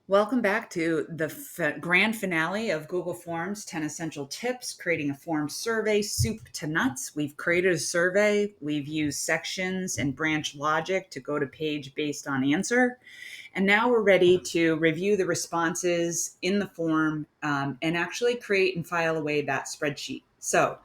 Welcome back to the grand finale of Google Forms 10 Essential Tips, creating a form survey, soup to nuts. We've created a survey. We've used sections and branch logic to go to page based on answer. And now we're ready to review the responses in the form and actually create and file away that spreadsheet. So,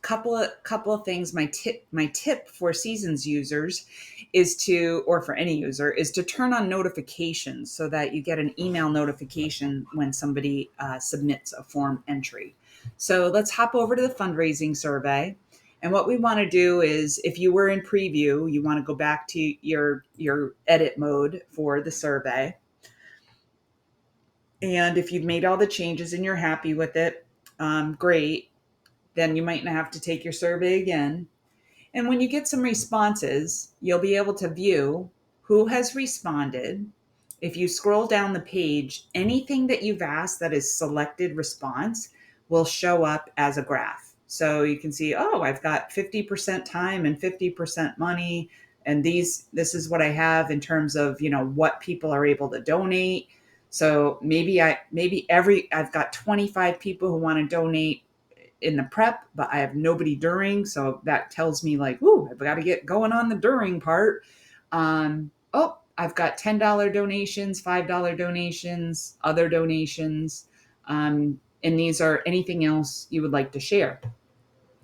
couple of things. My tip for seasons users is to, or for any user, is to turn on notifications so that you get an email notification when somebody submits a form entry. So let's hop over to the fundraising survey. And what we want to do is, if you were in preview, you want to go back to your edit mode for the survey. And if you've made all the changes and you're happy with it, great. Then you might not have to take your survey again. And when you get some responses, you'll be able to view who has responded. If you scroll down the page, anything that you've asked that is selected response will show up as a graph. So you can see, oh, I've got 50% time and 50% money. And this is what I have in terms of, what people are able to donate. So I've got 25 people who want to donate in the prep, but I have nobody during. So that tells me like, ooh, I've got to get going on the during part. Oh, I've got $10 donations, $5 donations, other donations. And these are anything else you would like to share.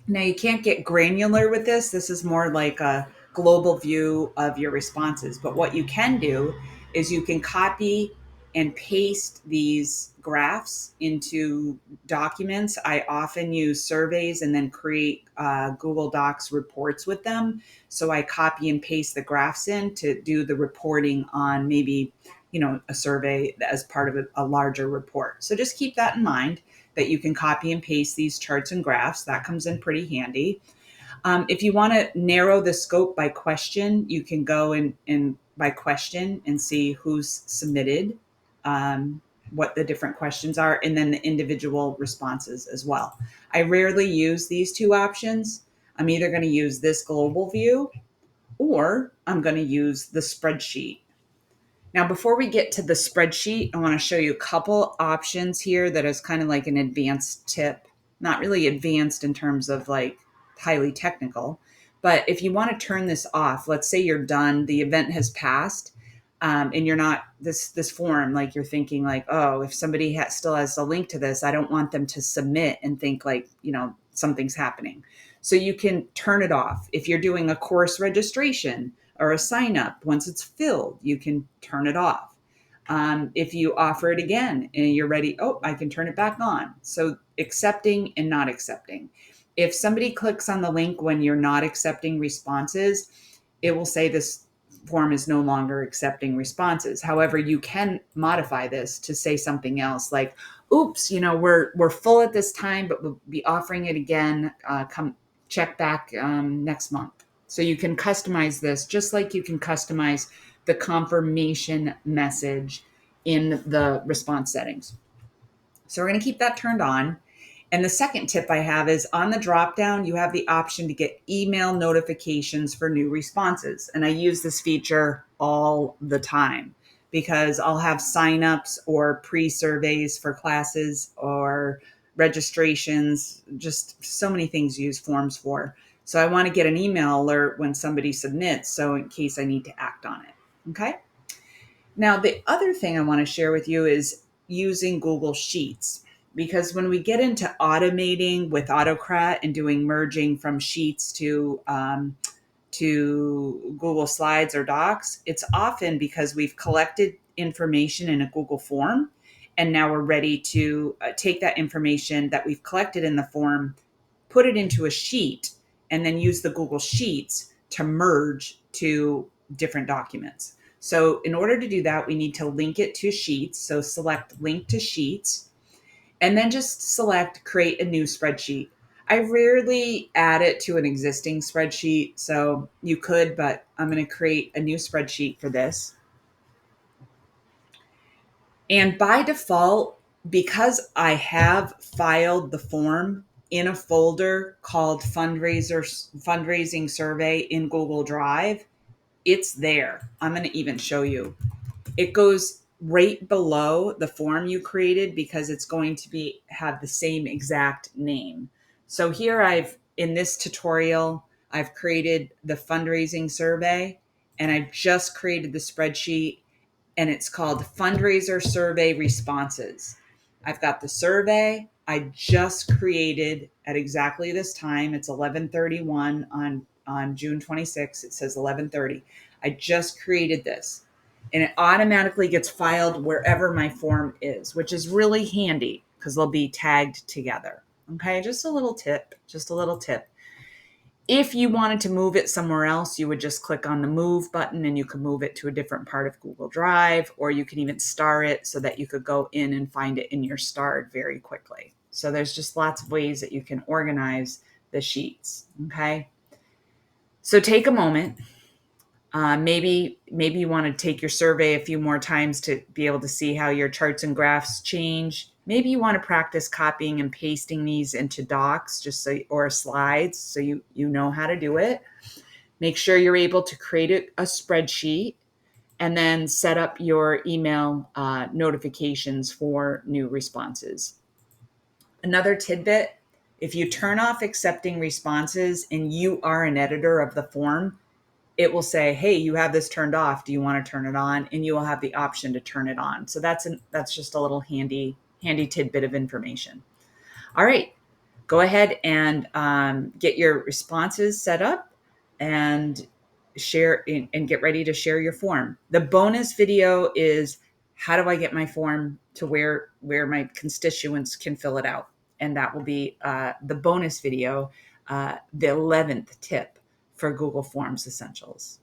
Now, you can't get granular with this. This is more like a global view of your responses. But what you can do is you can copy and paste these graphs into documents. I often use surveys and then create Google Docs reports with them. So I copy and paste the graphs in to do the reporting on maybe, a survey as part of a larger report. So just keep that in mind, that you can copy and paste these charts and graphs. That comes in pretty handy. If you want to narrow the scope by question, you can go in by question and see who's submitted, what the different questions are, and then the individual responses as well. I rarely use these two options. I'm either going to use this global view or I'm going to use the spreadsheet. Now, before we get to the spreadsheet, I want to show you a couple options here that is kind of like an advanced tip. Not really advanced in terms of like highly technical, but if you want to turn this off, let's say you're done, the event has passed, and you're not this form, like you're thinking like, oh, if somebody still has a link to this, I don't want them to submit and think like, something's happening. So you can turn it off. If you're doing a course registration or a sign up, once it's filled, you can turn it off. If you offer it again and you're ready, oh, I can turn it back on. So accepting and not accepting. If somebody clicks on the link when you're not accepting responses, it will say this form is no longer accepting responses. However, you can modify this to say something else like, oops, we're full at this time, but we'll be offering it again. Come check back next month. So you can customize this just like you can customize the confirmation message in the response settings. So we're going to keep that turned on. And the second tip I have is, on the drop down, you have the option to get email notifications for new responses. And I use this feature all the time because I'll have signups or pre-surveys for classes or registrations, just so many things you use forms for. So I want to get an email alert when somebody submits, so in case I need to act on it. Okay. Now, the other thing I want to share with you is using Google Sheets, because when we get into automating with Autocrat and doing merging from Sheets to Google Slides or Docs, it's often because we've collected information in a Google form, and now we're ready to take that information that we've collected in the form, put it into a sheet, and then use the Google Sheets to merge to different documents. So in order to do that, we need to link it to Sheets. So select Link to Sheets, and then just select Create a New Spreadsheet. I rarely add it to an existing spreadsheet, so you could, but I'm going to create a new spreadsheet for this. And by default, because I have filed the form in a folder called Fundraising Survey in Google Drive, it's there. I'm going to even show you. It goes right below the form you created because it's going to have the same exact name. So here in this tutorial, I've created the fundraising survey, and I've just created the spreadsheet, and it's called Fundraiser Survey Responses. I've got the survey I just created at exactly this time. It's 11:31 on June 26th. It says 11:30. I just created this, and it automatically gets filed wherever my form is, which is really handy because they'll be tagged together. Okay, just a little tip, just a little tip. If you wanted to move it somewhere else, you would just click on the move button and you could move it to a different part of Google Drive, or you can even star it so that you could go in and find it in your starred very quickly. So there's just lots of ways that you can organize the sheets. Okay. So take a moment. Maybe you want to take your survey a few more times to be able to see how your charts and graphs change. Maybe you want to practice copying and pasting these into docs or slides so you know how to do it. Make sure you're able to create a spreadsheet and then set up your email notifications for new responses. Another tidbit, if you turn off accepting responses and you are an editor of the form, it will say, hey, you have this turned off. Do you want to turn it on? And you will have the option to turn it on. So that's just a little handy tidbit of information. All right, go ahead and get your responses set up and share and get ready to share your form. The bonus video is how do I get my form to where my constituents can fill it out? And that will be the bonus video, the 11th tip for Google Forms Essentials.